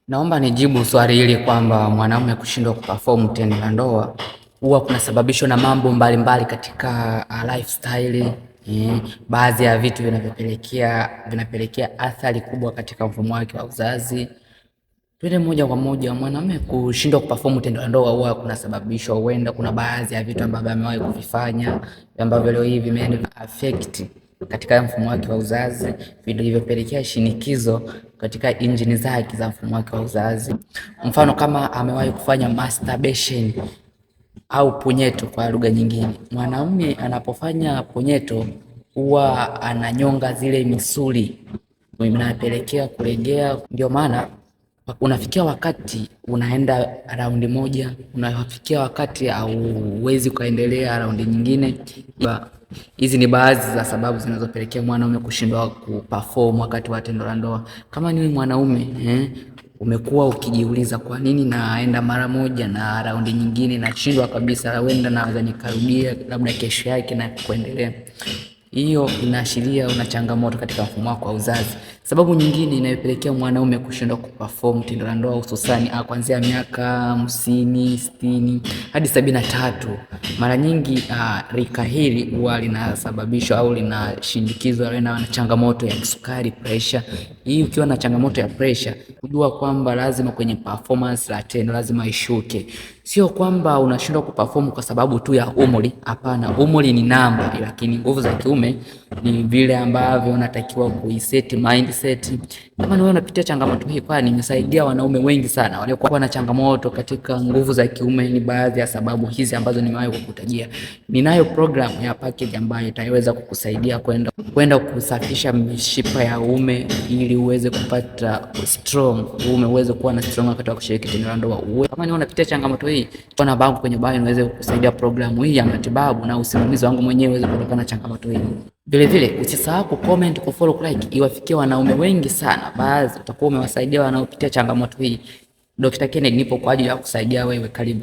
Naomba nijibu swali hili kwamba mwanaume kushindwa kuperform tendo la ndoa huwa kunasababishwa na mambo mbalimbali katika lifestyle, baadhi ya vitu vinapelekea athari kubwa katika mfumo wake wa uzazi. Twende moja kwa moja, mwanaume kushindwa kuperform tendo la ndoa huwa kunasababishwa, huenda kuna baadhi ya vitu ambavyo amewahi kuvifanya ambavyo leo hivi vimeenda affect katika mfumo wake wa uzazi, vilivyopelekea shinikizo katika injini zake za mfumo wake wa uzazi. Mfano, kama amewahi kufanya masturbation au punyeto kwa lugha nyingine. Mwanaume anapofanya punyeto huwa ananyonga zile misuli, inapelekea kulegea. Ndio maana unafikia wakati unaenda raundi moja, unafikia wakati hauwezi kuendelea raundi nyingine. Hizi ni baadhi za sababu zinazopelekea mwanaume kushindwa kuperform wakati wa tendo la ndoa. Kama ni mwanaume umekuwa ukijiuliza kwa nini naenda mara moja na raundi nyingine nashindwa kabisa, huenda naweza nikarudia labda kesho yake na kuendelea, hiyo inaashiria una changamoto katika mfumo wako wa uzazi. Sababu nyingine inayopelekea mwanaume kushindwa kuperform tendo la ndoa hususani kuanzia miaka 50, 60 hadi 73. Mara nyingi rika hili huwa linasababishwa au linashindikizwa na changamoto ya kisukari, pressure. Hii ukiwa na changamoto ya pressure, kujua kwamba lazima kwenye performance la tendo lazima ishuke. Sio kwamba unashindwa kuperform kwa sababu tu ya umri, hapana. Umri ni namba, lakini nguvu za kiume ni vile ambavyo unatakiwa kuiset mindset. Kama wewe unapitia changamoto hii, kwani nimesaidia wanaume wengi sana waliokuwa na changamoto katika nguvu za kiume. Ni baadhi ya sababu hizi ambazo nimewahi kukutajia. Ninayo program ya package ambayo itaweza kukusaidia kwenda kusafisha mishipa ya uume ili uweze kupata strong uume, uweze kuwa na strong wakati wa kushiriki tendo la ndoa. Kama wewe unapitia changamoto hii, kuna bangu kwenye bio niweze kukusaidia programu hii ya matibabu na usimamizi wangu mwenyewe uweze kuondokana na changamoto hii. Vile vile usisahau ku comment, ku follow, like iwafikie wanaume wengi sana. Baadhi utakuwa umewasaidia wanaopitia changamoto hii. Dr. Kennedy nipo kwa ajili ya kusaidia wewe. Karibu.